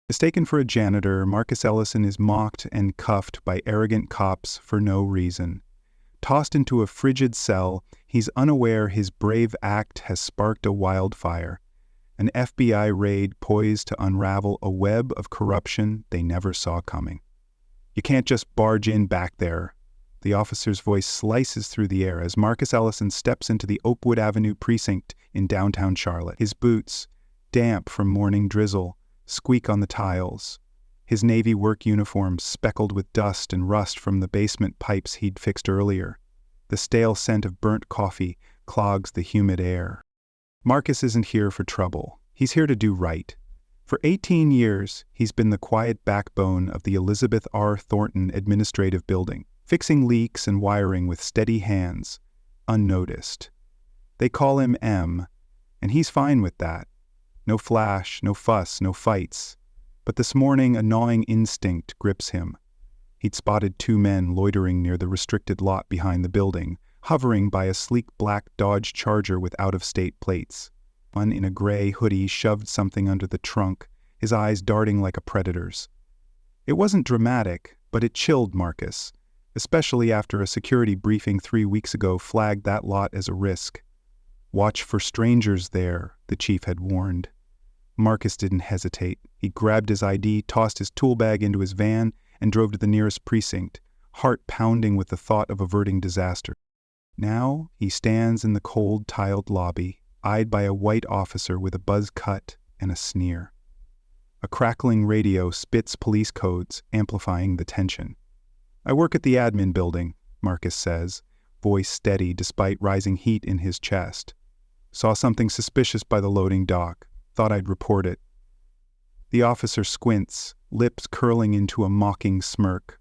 Mistaken for a janitor, Marcus Ellison is mocked and cuffed by arrogant cops for no reason. Tossed into a frigid cell, he's unaware his brave act has sparked a wildfire. An FBI raid poised to unravel a web of corruption they never saw coming. "You can't just barge in back there." The officer's voice slices through the air as Marcus Ellison steps into the Oakwood Avenue precinct in downtown Charlotte. His boots, damp from morning drizzle, squeak on the tiles. His navy work uniform speckled with dust and rust from the basement pipes he'd fixed earlier. The stale scent of burnt coffee clogs the humid air. Marcus isn't here for trouble. He's here to do right. For 18 years, he's been the quiet backbone of the Elizabeth R. Thornton Administrative Building, fixing leaks and wiring with steady hands, unnoticed. They call him M, and he's fine with that. No flash, no fuss, no fights. But this morning a gnawing instinct grips him. He'd spotted two men loitering near the restricted lot behind the building, hovering by a sleek black Dodge Charger with out-of-state plates. One in a gray hoodie shoved something under the trunk, his eyes darting like a predator's. It wasn't dramatic, but it chilled Marcus, especially after a security briefing 3 weeks ago flagged that lot as a risk. "Watch for strangers there," the chief had warned. Marcus didn't hesitate. He grabbed his ID, tossed his tool bag into his van, and drove to the nearest precinct, heart pounding with the thought of averting disaster. Now he stands in the cold, tiled lobby, eyed by a white officer with a buzz cut and a sneer. A crackling radio spits police codes, amplifying the tension. "I work at the admin building," Marcus says, voice steady despite rising heat in his chest. "Saw something suspicious by the loading dock. Thought I'd report it." The officer squints, lips curling into a mocking smirk.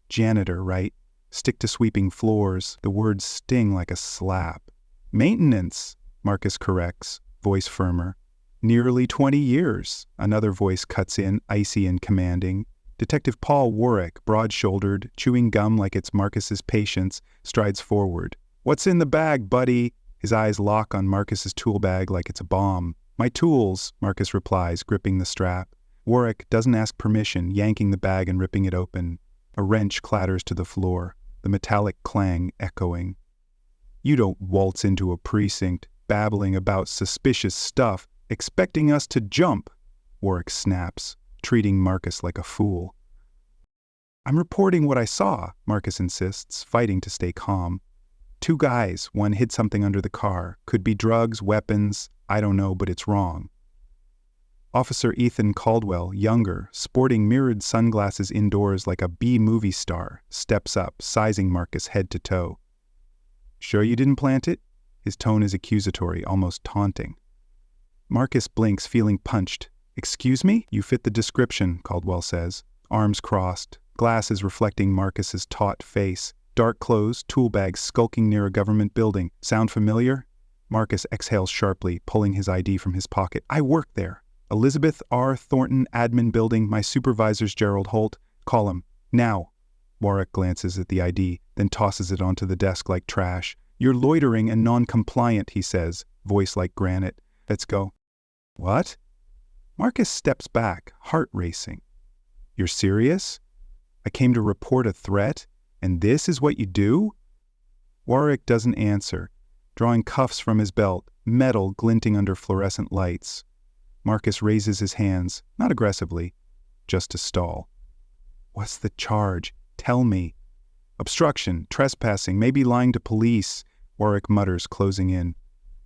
"Janitor, right? Stick to sweeping floors." The words sting like a slap. "Maintenance," Marcus corrects, voice firmer. "Nearly 20 years, another voice cuts in, icy and commanding. Detective Paul Warwick, broad-shouldered, chewing gum like it's Marcus's patience, strides forward. "What's in the bag, buddy?" His eyes lock on Marcus's tool bag like it's a bomb. "My tools," Marcus replies, gripping the strap. Warwick doesn't ask permission, yanking the bag and ripping it open. A wrench clatters to the floor, the metallic clang echoing. "You don't waltz into a precinct, babbling about suspicious stuff, expecting us to jump," Warwick snaps, treating Marcus like a fool. "I'm reporting what I saw," Marcus insists, fighting to stay calm. "Two guys, one hid something under the car. Could be drugs, weapons, I don't know, but it's wrong." Officer Ethan Caldwell, younger, sporting mirrored sunglasses indoors like a B-movie star, steps up, sizing Marcus head to toe. "Sure you didn't plant it?" His tone is accusatory, almost taunting. Marcus blinks, feeling punched. "Excuse me? You fit the description," Caldwell says, arms crossed, glasses reflecting Marcus's taut face. Dark clothes, tool bags skulking near a government building. Sound familiar? Marcus exhales sharply, pulling his ID from his pocket. "I work there. Elizabeth R. Thornton Admin Building. My supervisor's Gerald Holt. Call him. Now." Warwick glances at the ID, then tosses it onto the desk like trash. "You're loitering and non-compliant," he says, voice like granite. "Let's go." "What?" Marcus steps back, heart racing. "You're serious? I came to report a threat, and this is what you do?" Warwick doesn't answer, drawing cuffs from his belt, metal glinting under fluorescent lights. Marcus raises his hands, not aggressively, just to stall. "What's the charge? Tell me." "Obstruction, trespassing, maybe lying to police," Warwick mutters, closing in.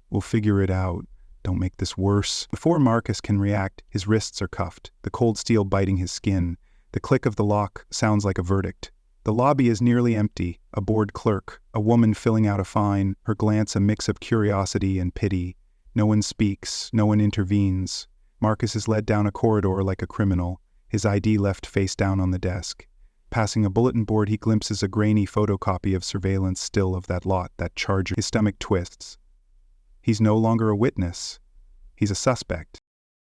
"We'll figure it out. Don't make this worse." Before Marcus can react, his wrists are cuffed, the cold steel biting his skin. The click of the lock sounds like a verdict. The lobby is nearly empty, a bored clerk, a woman filling out a fine, her glance a mix of curiosity and pity. No one speaks, no one intervenes. Marcus is led down a corridor like a criminal, his ID left face down on the desk. Passing a bulletin board, he glimpses a grainy photocopy of surveillance still of that lot, that Charger. His stomach twists. He's no longer a witness. He's a suspect.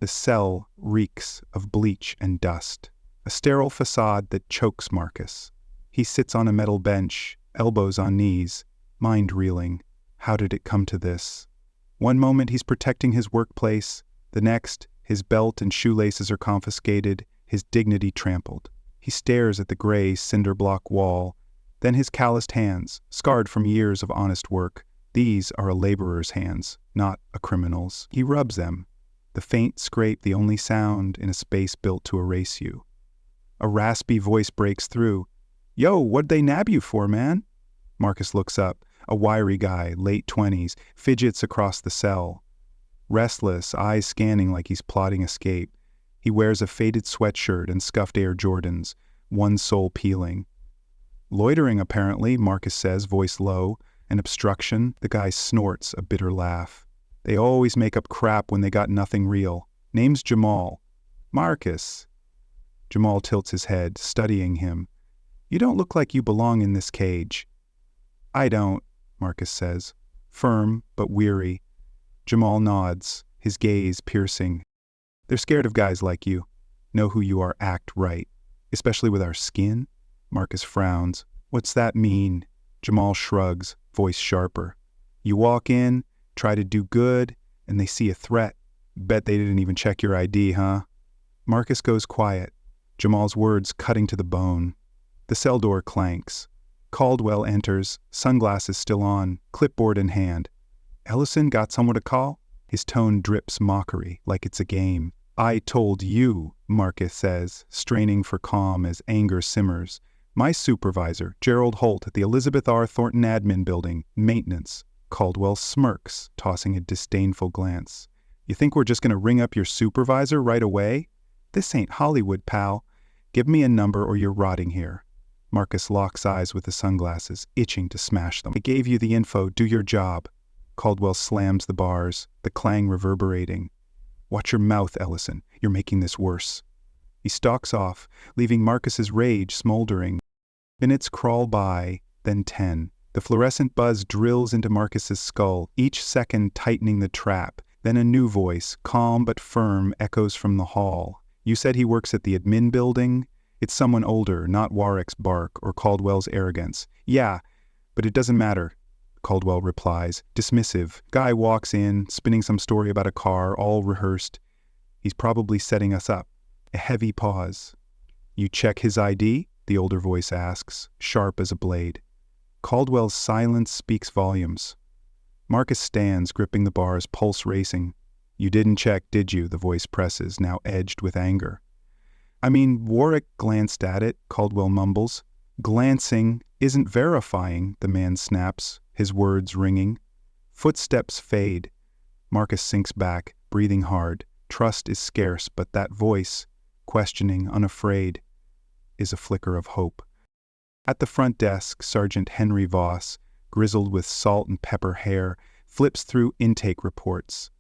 The cell reeks of bleach and dust, a sterile facade that chokes Marcus. He sits on a metal bench, elbows on knees, mind reeling. How did it come to this? One moment he's protecting his workplace, the next, His belt and shoelaces are confiscated, his dignity trampled. He stares at the gray cinder block wall, then his calloused hands, scarred from years of honest work. These are a laborer's hands, not a criminal's. He rubs them, the faint scrape the only sound in a space built to erase you. A raspy voice breaks through. "Yo, what'd they nab you for, man?" Marcus looks up. A wiry guy, late 20s, fidgets across the cell. Restless, eyes scanning like he's plotting escape. He wears a faded sweatshirt and scuffed Air Jordans, one sole peeling. "Loitering, apparently," Marcus says, voice low. "An obstruction." The guy snorts a bitter laugh. "They always make up crap when they got nothing real. Name's Jamal." "Marcus." Jamal tilts his head, studying him. "You don't look like you belong in this cage." "I don't," Marcus says, firm but weary. Jamal nods, his gaze piercing. "They're scared of guys like you. Know who you are, act right. Especially with our skin?" Marcus frowns. "What's that mean?" Jamal shrugs, voice sharper. "You walk in, try to do good, and they see a threat. Bet they didn't even check your ID, huh?" Marcus goes quiet, Jamal's words cutting to the bone. The cell door clanks. Caldwell enters, sunglasses still on, clipboard in hand. "Ellison got someone to call?" His tone drips mockery, like it's a game. "I told you," Marcus says, straining for calm as anger simmers. "My supervisor, Gerald Holt at the Elizabeth R. Thornton Admin Building, maintenance." Caldwell smirks, tossing a disdainful glance. "You think we're just going to ring up your supervisor right away? This ain't Hollywood, pal. Give me a number or you're rotting here." Marcus locks eyes with the sunglasses, itching to smash them. "I gave you the info, do your job." Caldwell slams the bars, the clang reverberating. "Watch your mouth, Ellison. You're making this worse." He stalks off, leaving Marcus's rage smoldering. Minutes crawl by, then 10. The fluorescent buzz drills into Marcus's skull, each second tightening the trap. Then a new voice, calm but firm, echoes from the hall. "You said he works at the admin building?" It's someone older, not Warwick's bark or Caldwell's arrogance. "Yeah, but it doesn't matter," Caldwell replies, dismissive. Guy walks in, spinning some story about a car, all rehearsed. "He's probably setting us up." A heavy pause. "You check his ID?" the older voice asks, sharp as a blade. Caldwell's silence speaks volumes. Marcus stands, gripping the bars, pulse racing. "You didn't check, did you?" the voice presses, now edged with anger. "I mean, Warwick glanced at it," Caldwell mumbles. "Glancing isn't verifying," the man snaps, his words ringing. Footsteps fade. Marcus sinks back, breathing hard. Trust is scarce, but that voice, questioning, unafraid, is a flicker of hope. At the front desk, Sergeant Henry Voss, grizzled with salt and pepper hair, flips through intake reports.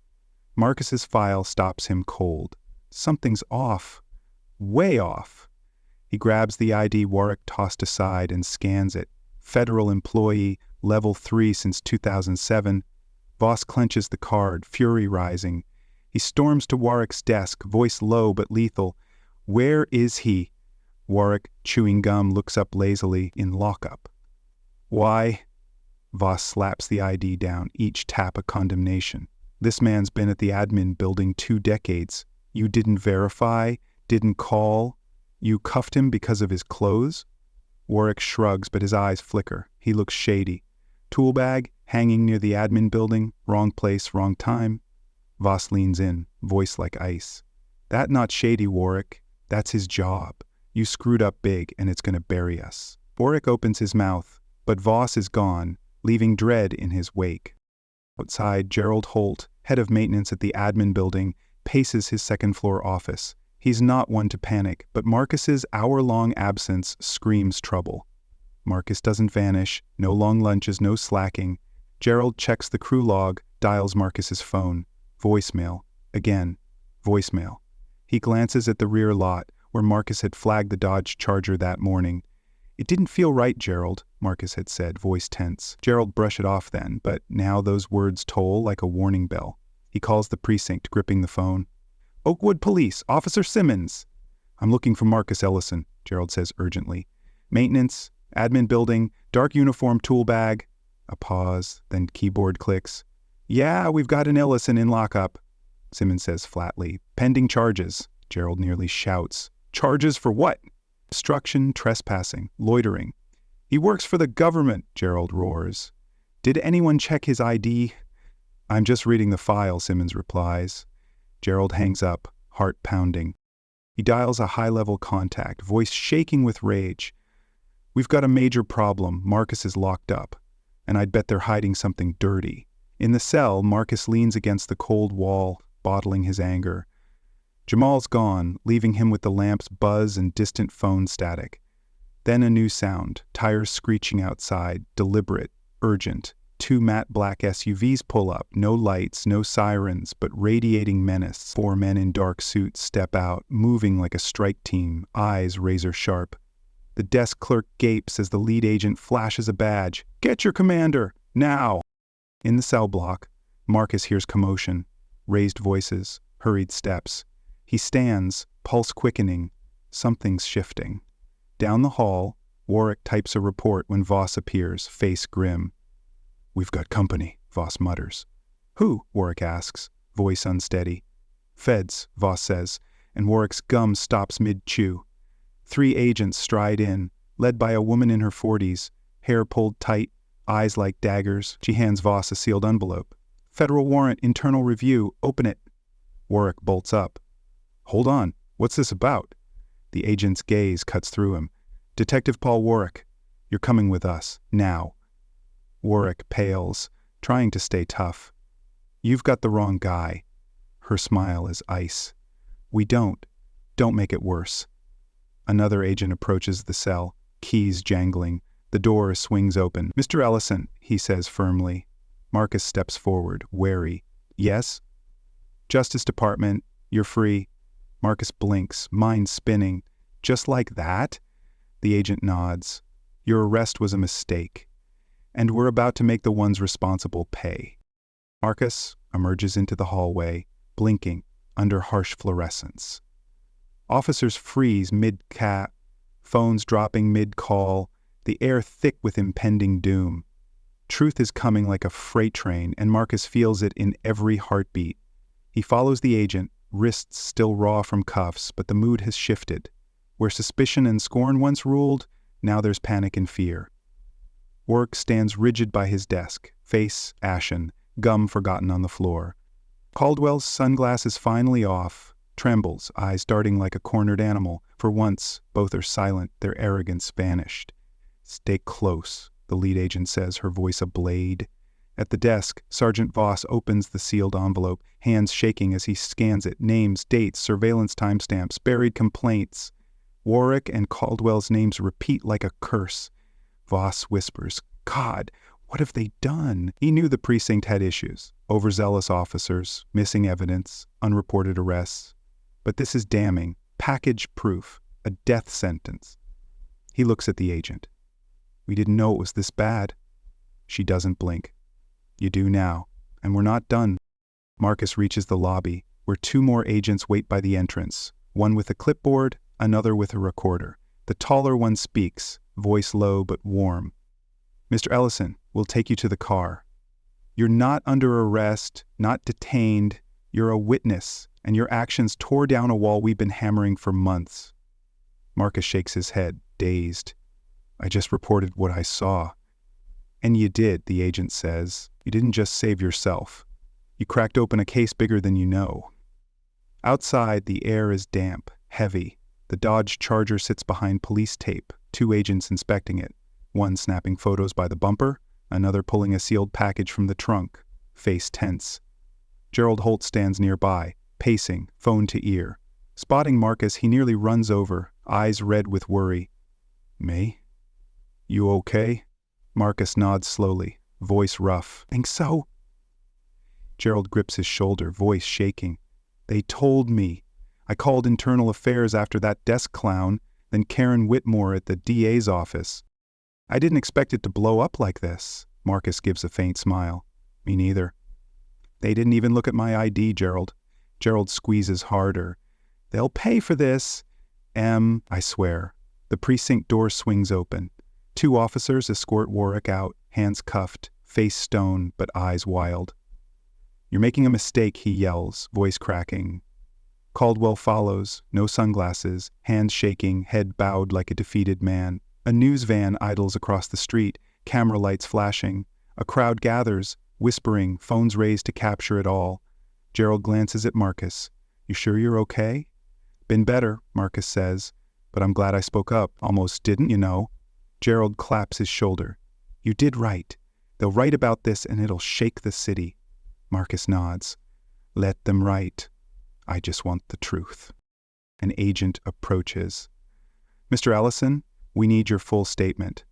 Marcus's file stops him cold. Something's off. Way off. He grabs the ID Warwick tossed aside and scans it. Federal employee, level 3 since 2007. Voss clenches the card, fury rising. He storms to Warwick's desk, voice low but lethal. "Where is he?" Warwick, chewing gum, looks up lazily, in lockup. "Why?" Voss slaps the ID down, each tap a condemnation. "This man's been at the admin building 2 decades. You didn't verify? Didn't call? You cuffed him because of his clothes?" Warwick shrugs, but his eyes flicker. He looks shady. "Tool bag, hanging near the admin building, wrong place, wrong time." Voss leans in, voice like ice. "That not shady, Warwick. That's his job. You screwed up big, and it's gonna bury us." Warwick opens his mouth, but Voss is gone, leaving dread in his wake. Outside, Gerald Holt, head of maintenance at the admin building, paces his second-floor office. He's not one to panic, but Marcus's hour-long absence screams trouble. Marcus doesn't vanish, no long lunches, no slacking. Gerald checks the crew log, dials Marcus's phone. Voicemail. Again. Voicemail. He glances at the rear lot, where Marcus had flagged the Dodge Charger that morning. "It didn't feel right, Gerald," Marcus had said, voice tense. Gerald brushed it off then, but now those words toll like a warning bell. He calls the precinct, gripping the phone. "Oakwood Police, Officer Simmons." "I'm looking for Marcus Ellison," Gerald says urgently. "Maintenance, admin building, dark uniform, tool bag." A pause, then keyboard clicks. "Yeah, we've got an Ellison in lockup." Simmons says flatly. Pending charges, Gerald nearly shouts. Charges for what? Obstruction, trespassing, loitering. He works for the government, Gerald roars. Did anyone check his ID? I'm just reading the file, Simmons replies. Gerald hangs up, heart pounding. He dials a high-level contact, voice shaking with rage. We've got a major problem. Marcus is locked up, and I'd bet they're hiding something dirty. In the cell, Marcus leans against the cold wall, bottling his anger. Jamal's gone, leaving him with the lamp's buzz and distant phone static. Then a new sound, tires screeching outside, deliberate, urgent. 2 matte black SUVs pull up, no lights, no sirens, but radiating menace. 4 men in dark suits step out, moving like a strike team, eyes razor sharp. The desk clerk gapes as the lead agent flashes a badge. Get your commander, now! In the cell block, Marcus hears commotion, raised voices, hurried steps. He stands, pulse quickening. Something's shifting. Down the hall, Warwick types a report when Voss appears, face grim. We've got company, Voss mutters. Who? Warwick asks, voice unsteady. Feds, Voss says, and Warwick's gum stops mid-chew. 3 agents stride in, led by a woman in her 40s, hair pulled tight, eyes like daggers. She hands Voss a sealed envelope. Federal warrant, internal review, open it. Warwick bolts up. Hold on, what's this about? The agent's gaze cuts through him. Detective Paul Warwick, you're coming with us, now. Warwick pales, trying to stay tough. You've got the wrong guy. Her smile is ice. We don't make it worse. Another agent approaches the cell, keys jangling. The door swings open. Mr. Ellison, he says firmly. Marcus steps forward, wary. Yes? Justice Department, you're free. Marcus blinks, mind spinning. Just like that? The agent nods. Your arrest was a mistake. And we're about to make the ones responsible pay. Marcus emerges into the hallway, blinking under harsh fluorescence. Officers freeze mid-cap, phones dropping mid-call, the air thick with impending doom. Truth is coming like a freight train, and Marcus feels it in every heartbeat. He follows the agent, wrists still raw from cuffs, but the mood has shifted. Where suspicion and scorn once ruled, now there's panic and fear. Warwick stands rigid by his desk, face ashen, gum forgotten on the floor. Caldwell's sunglasses finally off, trembles, eyes darting like a cornered animal. For once, both are silent, their arrogance vanished. Stay close, the lead agent says, her voice a blade. At the desk, Sergeant Voss opens the sealed envelope, hands shaking as he scans it. Names, dates, surveillance timestamps, buried complaints. Warwick and Caldwell's names repeat like a curse. Voss whispers, God, what have they done? He knew the precinct had issues. Overzealous officers, missing evidence, unreported arrests. But this is damning. Package proof. A death sentence. He looks at the agent. We didn't know it was this bad. She doesn't blink. You do now, and we're not done. Marcus reaches the lobby, where 2 more agents wait by the entrance, one with a clipboard, another with a recorder. The taller one speaks, voice low but warm. Mr. Ellison, we'll take you to the car. You're not under arrest, not detained. You're a witness, and your actions tore down a wall we've been hammering for months. Marcus shakes his head, dazed. I just reported what I saw. And you did, the agent says. You didn't just save yourself. You cracked open a case bigger than you know. Outside, the air is damp, heavy. The Dodge Charger sits behind police tape, 2 agents inspecting it, one snapping photos by the bumper, another pulling a sealed package from the trunk, face tense. Gerald Holt stands nearby, pacing, phone to ear. Spotting Marcus, he nearly runs over, eyes red with worry. May? You okay? Marcus nods slowly, voice rough. Think so? Gerald grips his shoulder, voice shaking. They told me. I called internal affairs after that desk clown, then Karen Whitmore at the DA's office. I didn't expect it to blow up like this. Marcus gives a faint smile. Me neither. They didn't even look at my ID, Gerald. Gerald squeezes harder. They'll pay for this. I swear. The precinct door swings open. 2 officers escort Warwick out, hands cuffed, face stone but eyes wild. "You're making a mistake," he yells, voice cracking. Caldwell follows, no sunglasses, hands shaking, head bowed like a defeated man. A news van idles across the street, camera lights flashing. A crowd gathers, whispering, phones raised to capture it all. Gerald glances at Marcus. "You sure you're okay?" "Been better," Marcus says, "but I'm glad I spoke up. Almost didn't, you know." Gerald claps his shoulder. "You did right. They'll write about this and it'll shake the city." Marcus nods. "Let them write. I just want the truth." An agent approaches. "Mr. Ellison, we need your full statement.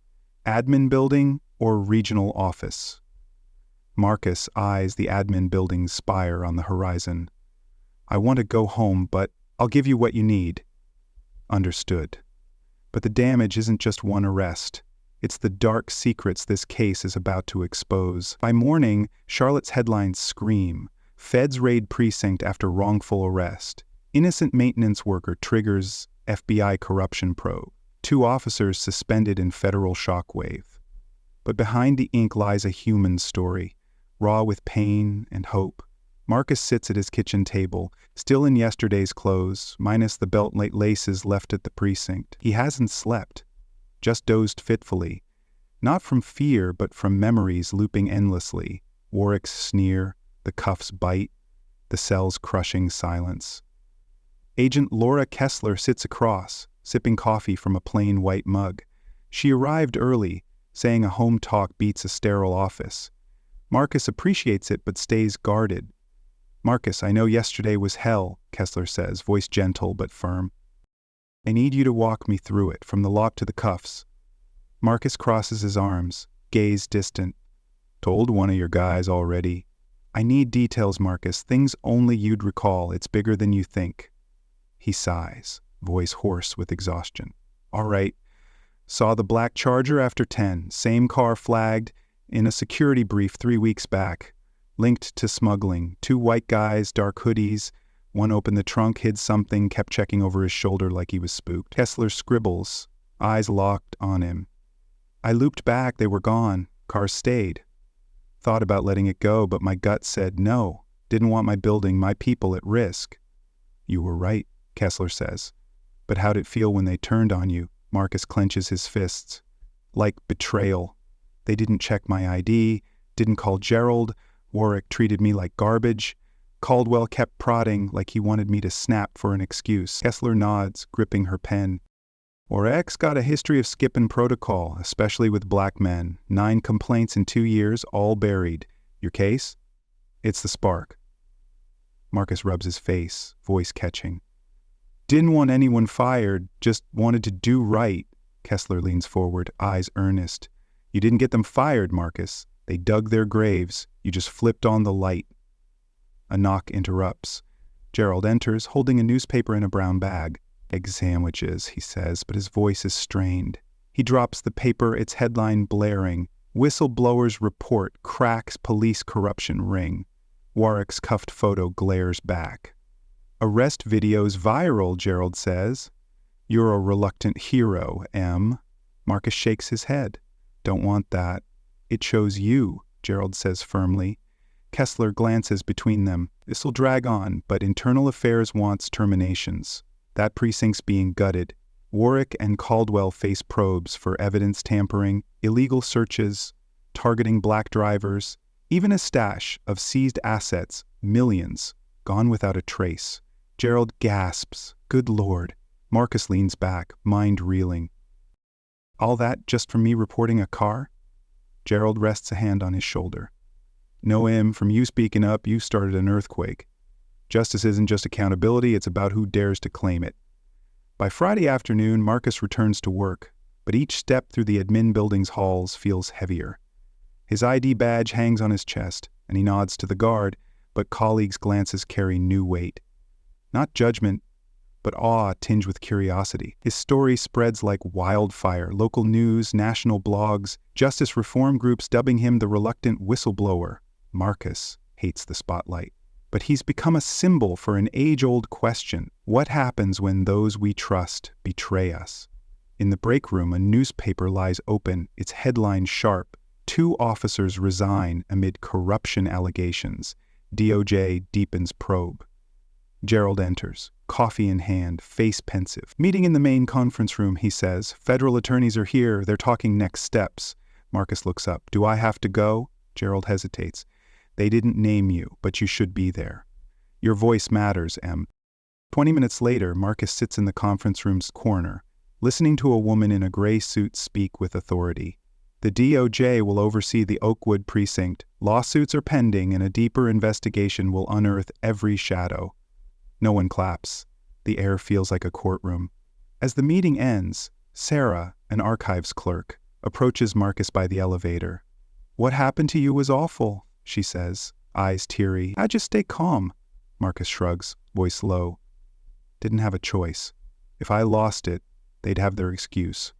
Admin building or regional office?" Marcus eyes the admin building's spire on the horizon. "I want to go home, but I'll give you what you need." "Understood. But the damage isn't just one arrest. It's the dark secrets this case is about to expose." By morning, Charlotte's headlines scream. Feds raid precinct after wrongful arrest. Innocent maintenance worker triggers FBI corruption probe. 2 officers suspended in federal shockwave. But behind the ink lies a human story, raw with pain and hope. Marcus sits at his kitchen table, still in yesterday's clothes, minus the belt-late laces left at the precinct. He hasn't slept, just dozed fitfully. Not from fear, but from memories looping endlessly. Warwick's sneer, the cuff's bite, the cell's crushing silence. Agent Laura Kessler sits across, sipping coffee from a plain white mug. She arrived early, saying a home talk beats a sterile office. Marcus appreciates it but stays guarded. "Marcus, I know yesterday was hell," Kessler says, voice gentle but firm. "I need you to walk me through it, from the lock to the cuffs." Marcus crosses his arms, gaze distant. "Told one of your guys already." "I need details, Marcus, things only you'd recall. It's bigger than you think." He sighs, voice hoarse with exhaustion. "All right. Saw the black Charger after 10. Same car flagged in a security brief 3 weeks back. Linked to smuggling. 2 white guys, dark hoodies. One opened the trunk, hid something, kept checking over his shoulder like he was spooked." Kessler scribbles, eyes locked on him. "I looped back, they were gone. Car stayed. Thought about letting it go, but my gut said no. Didn't want my building, my people at risk." "You were right," Kessler says. "But how'd it feel when they turned on you?" Marcus clenches his fists. "Like betrayal. They didn't check my ID, didn't call Gerald. Warwick treated me like garbage. Caldwell kept prodding like he wanted me to snap for an excuse." Kessler nods, gripping her pen. "Warwick's got a history of skipping protocol, especially with black men. 9 complaints in 2 years, all buried. Your case?" "It's the spark." Marcus rubs his face, voice catching. "Didn't want anyone fired, just wanted to do right." Kessler leans forward, eyes earnest. "You didn't get them fired, Marcus. They dug their graves. You just flipped on the light." A knock interrupts. Gerald enters, holding a newspaper in a brown bag. "Egg sandwiches," he says, but his voice is strained. He drops the paper, its headline blaring. "Whistleblower's report cracks police corruption ring." Warwick's cuffed photo glares back. "Arrest video's viral," Gerald says. "You're a reluctant hero, M." Marcus shakes his head. "Don't want that." "It shows you," Gerald says firmly. Kessler glances between them. "This'll drag on, but Internal Affairs wants terminations. That precinct's being gutted. Warwick and Caldwell face probes for evidence tampering, illegal searches, targeting black drivers, even a stash of seized assets, millions, gone without a trace." Gerald gasps. "Good Lord." Marcus leans back, mind reeling. "All that just from me reporting a car?" Gerald rests a hand on his shoulder. "No, M, from you speaking up, you started an earthquake. Justice isn't just accountability, it's about who dares to claim it." By Friday afternoon, Marcus returns to work, but each step through the admin building's halls feels heavier. His ID badge hangs on his chest, and he nods to the guard, but colleagues' glances carry new weight. Not judgment, but awe tinged with curiosity. His story spreads like wildfire, local news, national blogs, justice reform groups dubbing him the reluctant whistleblower. Marcus hates the spotlight. But he's become a symbol for an age-old question. What happens when those we trust betray us? In the break room, a newspaper lies open, its headline sharp. 2 officers resign amid corruption allegations. DOJ deepens probe. Gerald enters, coffee in hand, face pensive. Meeting in the main conference room, he says. Federal attorneys are here. They're talking next steps. Marcus looks up. Do I have to go? Gerald hesitates. They didn't name you, but you should be there. Your voice matters, Em. 20 minutes later, Marcus sits in the conference room's corner, listening to a woman in a gray suit speak with authority. The DOJ will oversee the Oakwood precinct. Lawsuits are pending, and a deeper investigation will unearth every shadow. No one claps. The air feels like a courtroom. As the meeting ends, Sarah, an archives clerk, approaches Marcus by the elevator. What happened to you was awful, she says, eyes teary. I just stay calm. Marcus shrugs, voice low. Didn't have a choice. If I lost it, they'd have their excuse.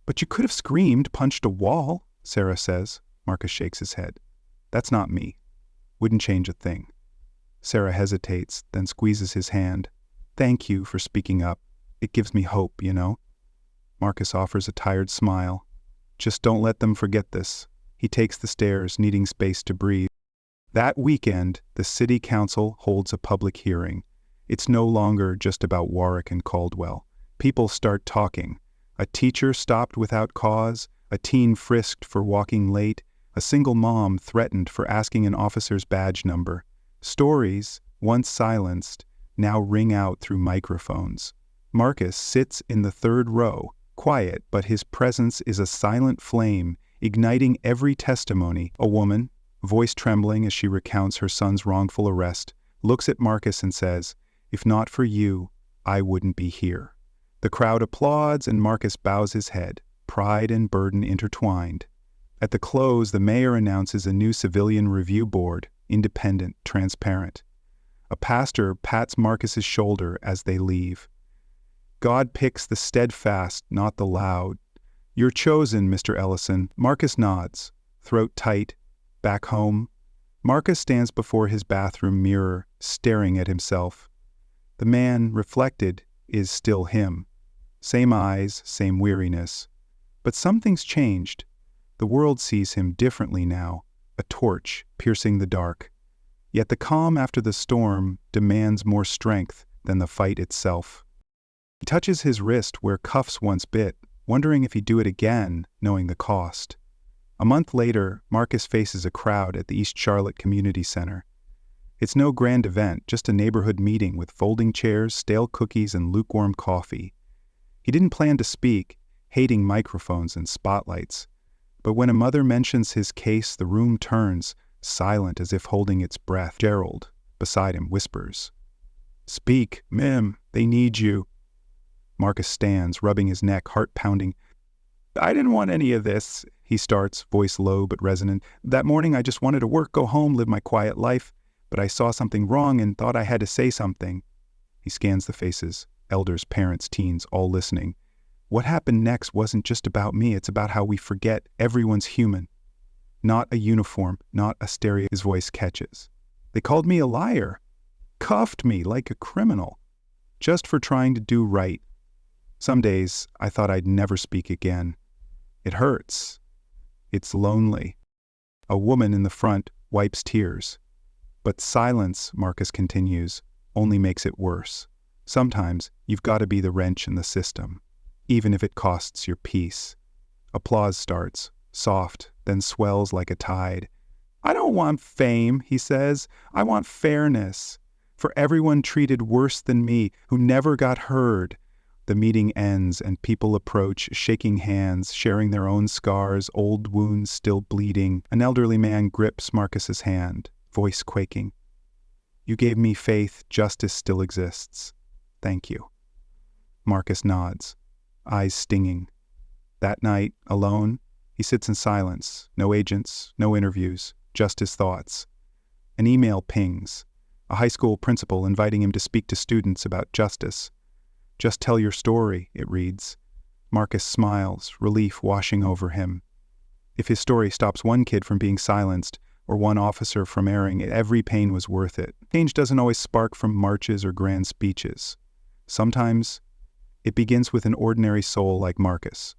But you could have screamed, punched a wall, Sarah says. Marcus shakes his head. That's not me. Wouldn't change a thing. Sarah hesitates, then squeezes his hand. Thank you for speaking up. It gives me hope, you know. Marcus offers a tired smile. Just don't let them forget this. He takes the stairs, needing space to breathe. That weekend, the city council holds a public hearing. It's no longer just about Warwick and Caldwell. People start talking. A teacher stopped without cause, a teen frisked for walking late, a single mom threatened for asking an officer's badge number. Stories, once silenced, now ring out through microphones. Marcus sits in the third row, quiet, but his presence is a silent flame, igniting every testimony. A woman, voice trembling as she recounts her son's wrongful arrest, looks at Marcus and says, "If not for you, I wouldn't be here." The crowd applauds and Marcus bows his head, pride and burden intertwined. At the close, the mayor announces a new civilian review board, independent, transparent. A pastor pats Marcus's shoulder as they leave. God picks the steadfast, not the loud. You're chosen, Mr. Ellison. Marcus nods, throat tight, back home. Marcus stands before his bathroom mirror, staring at himself. The man, reflected, is still him. Same eyes, same weariness. But something's changed. The world sees him differently now, a torch piercing the dark. Yet the calm after the storm demands more strength than the fight itself. He touches his wrist where cuffs once bit, wondering if he'd do it again, knowing the cost. A month later, Marcus faces a crowd at the East Charlotte Community Center. It's no grand event, just a neighborhood meeting with folding chairs, stale cookies, and lukewarm coffee. He didn't plan to speak, hating microphones and spotlights. But when a mother mentions his case, the room turns, silent as if holding its breath. Gerald, beside him, whispers, "Speak, Mim, they need you." Marcus stands, rubbing his neck, heart pounding. "I didn't want any of this," he starts, voice low but resonant. "That morning I just wanted to work, go home, live my quiet life, but I saw something wrong and thought I had to say something." He scans the faces, elders, parents, teens, all listening. What happened next wasn't just about me, it's about how we forget everyone's human. Not a uniform, not a stereo. His voice catches. They called me a liar, cuffed me like a criminal, just for trying to do right. Some days I thought I'd never speak again. It hurts. It's lonely. A woman in the front wipes tears. But silence, Marcus continues, only makes it worse. Sometimes you've got to be the wrench in the system, even if it costs your peace. Applause starts, soft, then swells like a tide. "I don't want fame," he says. "I want fairness. For everyone treated worse than me, who never got heard." The meeting ends and people approach, shaking hands, sharing their own scars, old wounds still bleeding. An elderly man grips Marcus's hand, voice quaking. "You gave me faith justice still exists. Thank you." Marcus nods, eyes stinging. That night, alone, he sits in silence. No agents, no interviews, just his thoughts. An email pings. A high school principal inviting him to speak to students about justice. "Just tell your story," it reads. Marcus smiles, relief washing over him. If his story stops one kid from being silenced, or one officer from erring, every pain was worth it. Change doesn't always spark from marches or grand speeches. Sometimes, it begins with an ordinary soul like Marcus,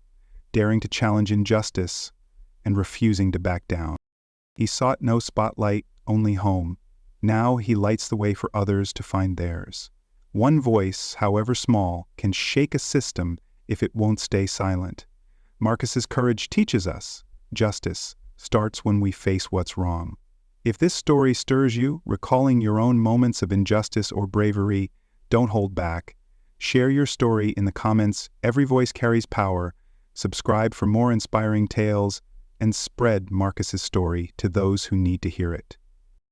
daring to challenge injustice and refusing to back down. He sought no spotlight, only home. Now he lights the way for others to find theirs. One voice, however small, can shake a system if it won't stay silent. Marcus's courage teaches us justice starts when we face what's wrong. If this story stirs you, recalling your own moments of injustice or bravery, don't hold back. Share your story in the comments. Every voice carries power. Subscribe for more inspiring tales, and spread Marcus's story to those who need to hear it.